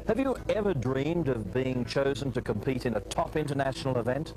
Have you ever dreamed of being chosen to compete in a top international event?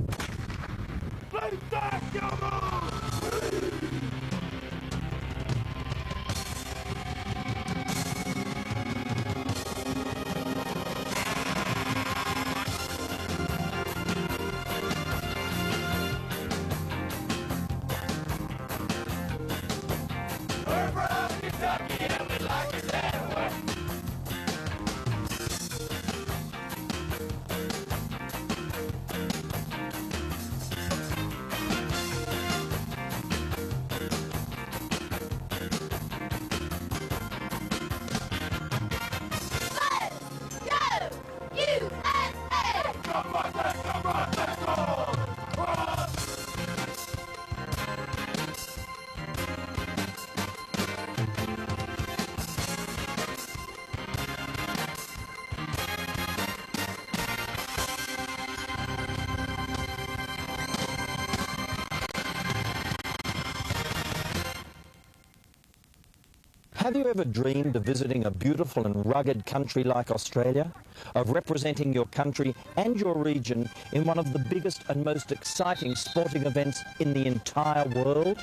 Have you ever dreamed of visiting a beautiful and rugged country like Australia? Of representing your country and your region in one of the biggest and most exciting sporting events in the entire world?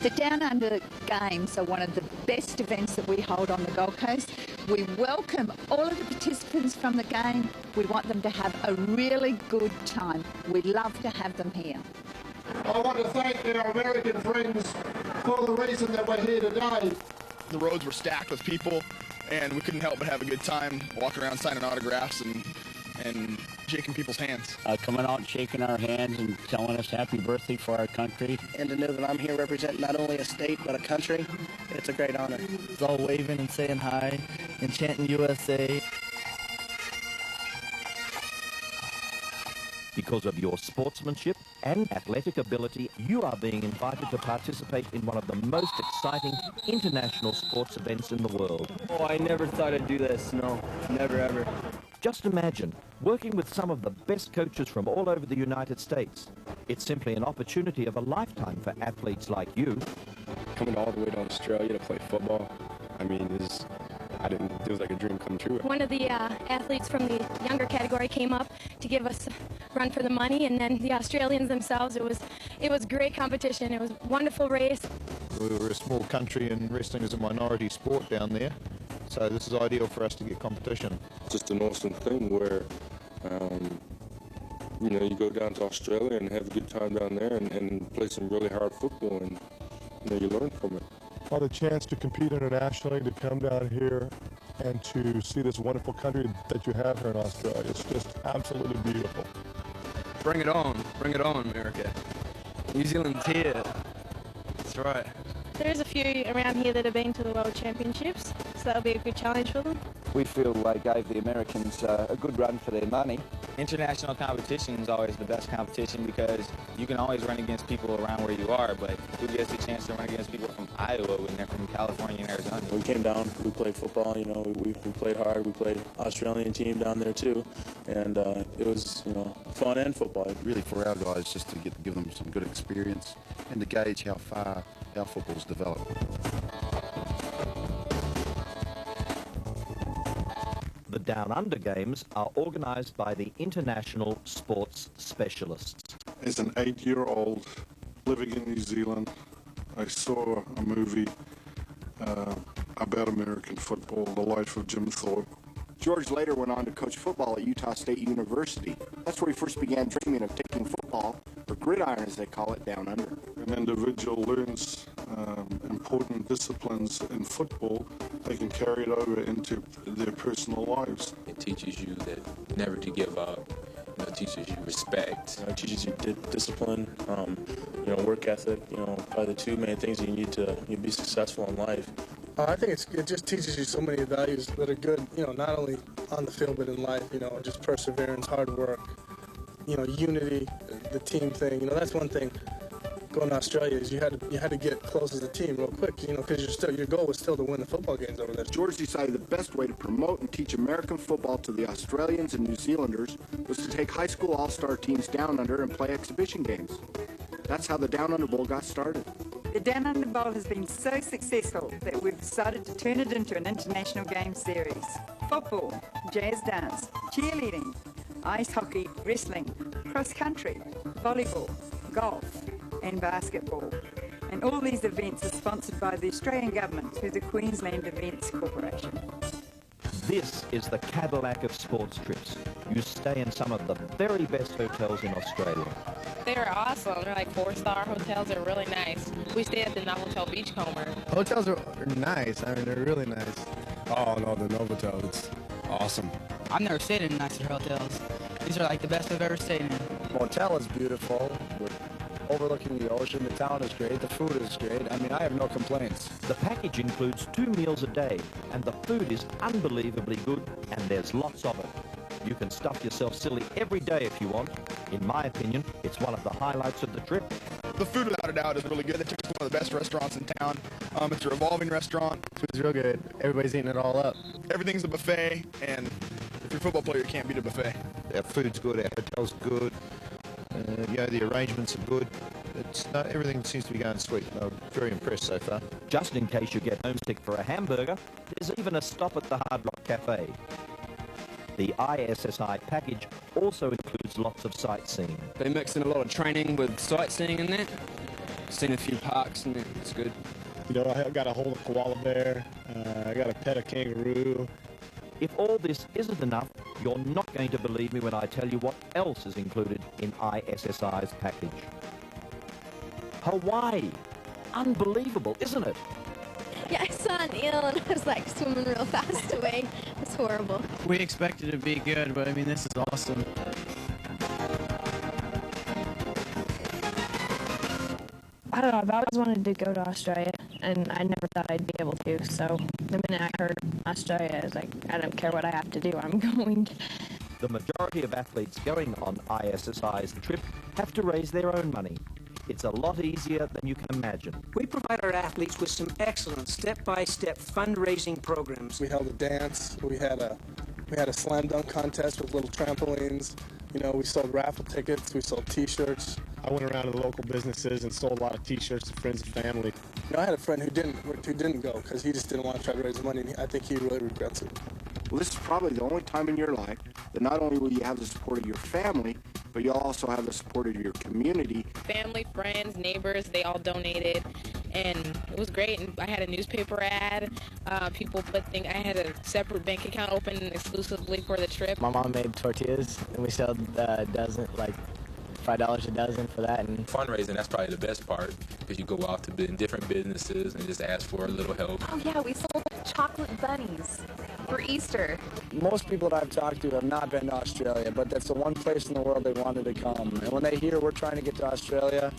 The Down Under Games are one of the best events that we hold on the Gold Coast. We welcome all of the participants from the game. We want them to have a really good time. We'd love to have them here. I want to thank our American friends for the reason that we're here today. The roads were stacked with people, and we couldn't help but have a good time walking around signing autographs and shaking people's hands. Coming out and shaking our hands and telling us happy birthday for our country. And to know that I'm here representing not only a state but a country, it's a great honor. It's all waving and saying hi and chanting USA. Because of your sportsmanship and athletic ability, you are being invited to participate in one of the most exciting international sports events in the world. Oh, I never thought I'd do this. No, never ever. Just imagine working with some of the best coaches from all over the United States. It's simply an opportunity of a lifetime for athletes like you. Coming all the way to Australia to play football, I mean, it was like a dream come true. One of the athletes from the younger category came up to give us a run for the money, and then the Australians themselves, it was great competition. It was a wonderful race. We're a small country and wrestling is a minority sport down there, so this is ideal for us to get competition. Just an awesome thing where, you go down to Australia and have a good time down there and play some really hard football, and you learn from it. Well, the chance to compete internationally, to come down here and to see this wonderful country that you have here in Australia, it's just absolutely beautiful. Bring it on, America. New Zealand's here. That's right. There's a few around here that have been to the World Championships, so that'll be a good challenge for them. We feel they gave the Americans a good run for their money. International competition is always the best competition because you can always run against people around where you are, but who gets a chance to run against people from Iowa when they're from California and Arizona? We came down, we played football, we played hard, we played Australian team down there too, and it was, fun and football. Really for our guys just to give them some good experience and to gauge how far our football's developed. The Down Under Games are organised by the International Sports Specialists. As an 8-year-old living in New Zealand, I saw a movie about American football, The Life of Jim Thorpe. George later went on to coach football at Utah State University. That's where he first began dreaming of taking football, or gridiron as they call it, down under. An individual learns important disciplines in football, they can carry it over into their personal lives. It teaches you that never to give up. It teaches you respect. It teaches you discipline, work ethic. Probably the two main things you need to be successful in life. I think it just teaches you so many values that are good, not only on the field but in life, just perseverance, hard work, unity, the team thing. That's one thing going to Australia is you had to get close as a team real quick, because your goal was still to win the football games over there. George decided the best way to promote and teach American football to the Australians and New Zealanders was to take high school all-star teams down under and play exhibition games. That's how the Down Under Bowl got started. The Down Under Bowl has been so successful that we've decided to turn it into an international game series. Football, jazz dance, cheerleading, ice hockey, wrestling, cross country, volleyball, golf and basketball. And all these events are sponsored by the Australian Government through the Queensland Events Corporation. This is the Cadillac of sports trips. You stay in some of the very best hotels in Australia. They're awesome. They're like 4-star hotels. They're really nice. We stayed at the Novotel Beachcomber. Hotels are nice. I mean, they're really nice. Oh, no, the Novotel, it's awesome. I've never stayed in nicer hotels. These are like the best I've ever stayed in. Motel is beautiful. We're overlooking the ocean. The town is great. The food is great. I mean, I have no complaints. The package includes 2 meals a day, and the food is unbelievably good, and there's lots of it. You can stuff yourself silly every day if you want. In my opinion, it's one of the highlights of the trip. The food, without a doubt, is really good. They took us to one of the best restaurants in town. It's a revolving restaurant. Food's real good. Everybody's eating it all up. Everything's a buffet, and if you're a football player, you can't beat a buffet. Our food's good, our hotel's good, the arrangements are good. Everything seems to be going sweet. I'm very impressed so far. Just in case you get homesick for a hamburger, there's even a stop at the Hard Rock Cafe. The ISSI package also includes lots of sightseeing. They mix in a lot of training with sightseeing in that. Seen a few parks and it's good. I got to hold a koala bear. I got to pet a kangaroo. If all this isn't enough, you're not going to believe me when I tell you what else is included in ISSI's package. Hawaii! Unbelievable, isn't it? Yeah, I saw an eel and I was like swimming real fast away. It was horrible. We expected it to be good, but I mean, this is awesome. I don't know, I've always wanted to go to Australia, and I never thought I'd be able to, so the minute I heard Australia, I was like, I don't care what I have to do, I'm going. The majority of athletes going on ISSI's trip have to raise their own money. It's a lot easier than you can imagine. We provide our athletes with some excellent step-by-step fundraising programs. We held a dance. We had a slam dunk contest with little trampolines. We sold raffle tickets. We sold T-shirts. I went around to the local businesses and sold a lot of T-shirts to friends and family. I had a friend who didn't go because he just didn't want to try to raise money, and I think he really regrets it. Well, this is probably the only time in your life that not only will you have the support of your family, but you'll also have the support of your community. Family, friends, neighbors, they all donated, and it was great. And I had a newspaper ad. People put things. I had a separate bank account open exclusively for the trip. My mom made tortillas, and we sold a dozen, like $5 a dozen for that. And fundraising, that's probably the best part, because you go out to different businesses and just ask for a little help. Oh yeah, we sold chocolate bunnies for Easter. Most people that I've talked to have not been to Australia, but that's the one place in the world they wanted to come. And when they hear we're trying to get to Australia,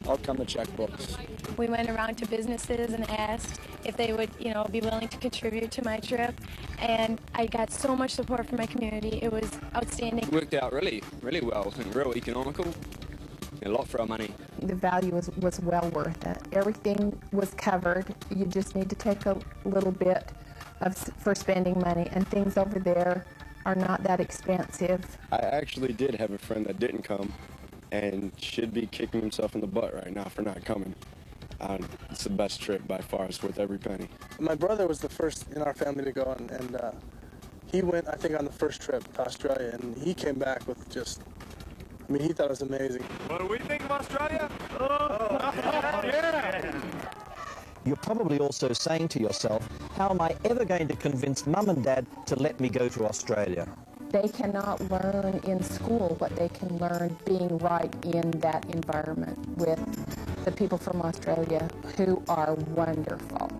out come the checkbooks. We went around to businesses and asked if they would, be willing to contribute to my trip, and I got so much support from my community. It was outstanding. It worked out really, really well and real economical. A lot for our money. The value was well worth it. Everything was covered. You just need to take a little bit for spending money, and things over there are not that expensive. I actually did have a friend that didn't come and should be kicking himself in the butt right now for not coming. It's the best trip by far. It's worth every penny. My brother was the first in our family to go, and he went, I think, on the first trip to Australia, and he came back with just, he thought it was amazing. What do we think of Australia? Yeah. You're probably also saying to yourself, how am I ever going to convince Mum and Dad to let me go to Australia? They cannot learn in school what they can learn being right in that environment with the people from Australia who are wonderful.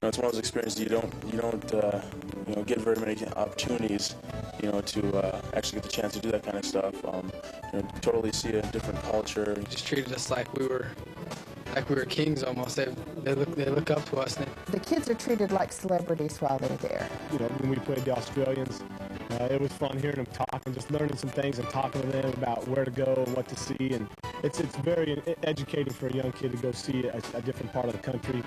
It's one of those experiences you don't get very many opportunities, to actually get the chance to do that kind of stuff. Totally see a different culture. Just treated us like we were kings almost. They look up to us. The kids are treated like celebrities while they're there. When we played the Australians, it was fun hearing them talk and just learning some things and talking to them about where to go and what to see. And it's very educating for a young kid to go see a different part of the country.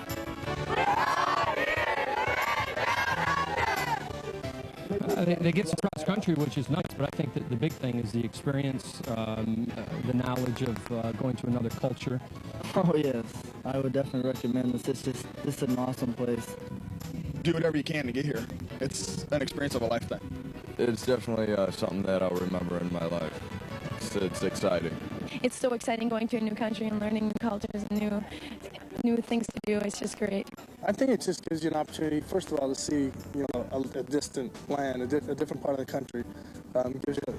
They get some cross country, which is nice, but I think that the big thing is the experience, the knowledge of going to another culture. Oh yes, I would definitely recommend this. It's an awesome place. Do whatever you can to get here. It's an experience of a lifetime. It's definitely something that I'll remember in my life. It's exciting. It's so exciting going to a new country and learning new cultures and new things to do. It's just great. I think it just gives you an opportunity, first of all, to see a distant land, a different part of the country. Gives you,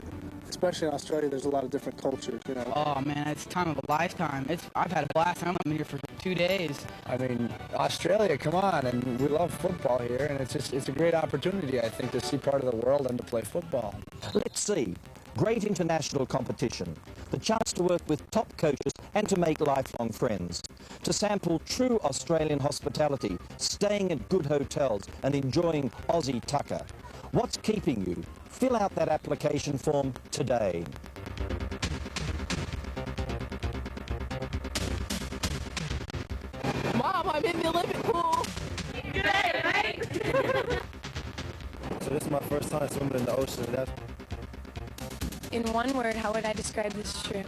especially in Australia, there's a lot of different cultures. Oh man, it's time of a lifetime. I've had a blast. I'm here for 2 days. I mean, Australia, come on, and we love football here, and it's a great opportunity, I think, to see part of the world and to play football. Let's see. Great international competition, the chance to work with top coaches and to make lifelong friends, to sample true Australian hospitality, staying at good hotels and enjoying Aussie tucker. What's keeping you? Fill out that application form today. Mom, I'm in the Olympic pool. G'day, mate. So this is my first time swimming in the ocean. In one word, how would I describe this trip?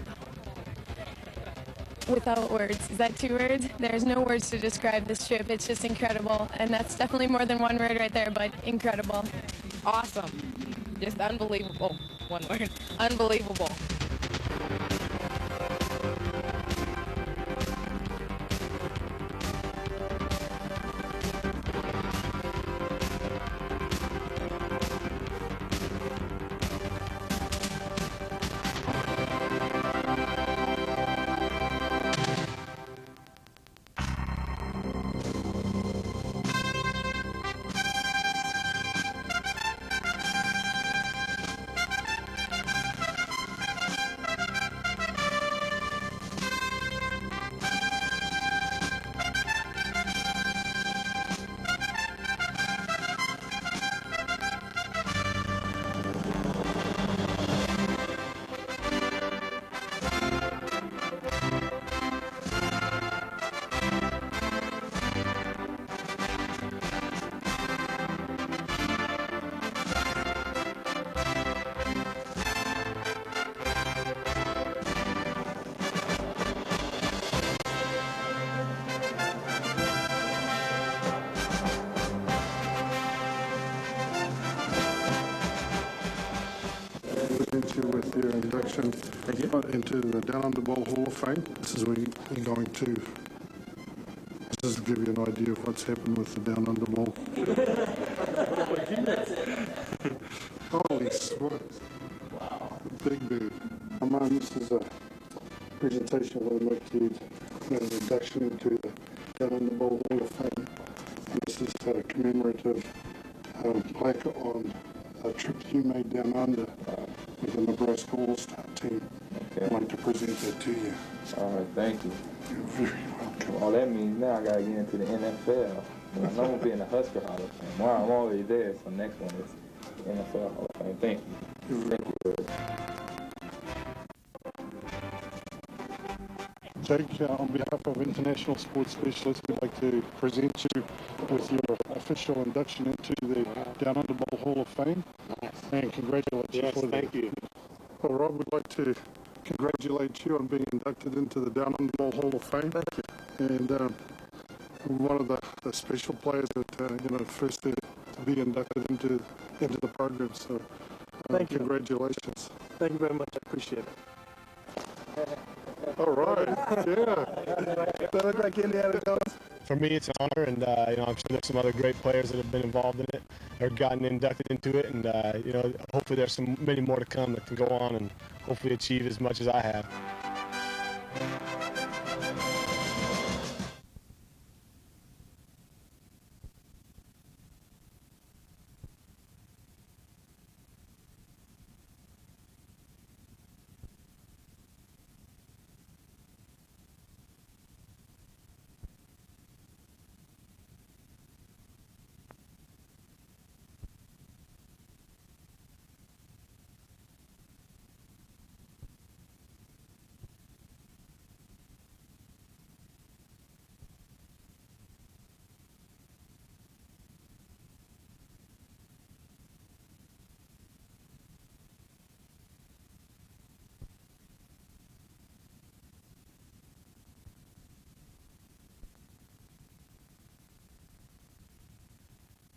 Without words. Is that 2 words? There's no words to describe this trip. It's just incredible. And that's definitely more than 1 word right there, but incredible. Awesome. Just unbelievable. 1 word. Unbelievable. Present you with your induction into the Down Under Bowl Hall of Fame. This is where you're going to. This will give you an idea of what's happened with the Down Under Bowl. Holy smokes! Wow, big bird. This is a presentation of what I'd like to do, an induction into the Down Under Bowl Hall of Fame. And this is a commemorative plaque on a trip you made down under with the Nebraska All-Star team. Okay. I'd like to present that to you. All right, thank you. You're very welcome. All that means now I got to get into the NFL. I know I'm going to be in the Husker Hall of Fame. Well, I'm already there, so next one is NFL Hall of Fame. Thank you. Thank you. Jake, on behalf of International Sports Specialists, we'd like to present you with your official induction into the Down Under Bowl Hall of Fame. Nice. And congratulate you for that. Thank you. Well, Rob, we'd like to congratulate you on being inducted into the Down Under Bowl Hall of Fame. Thank you. And one of the special players that, first to be inducted into the program. So, Thank you. Congratulations. Thank you very much. I appreciate it. All right. Yeah. That look like Indiana Jones? For me, it's an honor, and I'm sure there's some other great players that have been involved in it or gotten inducted into it, and hopefully there's many more to come that can go on and hopefully achieve as much as I have.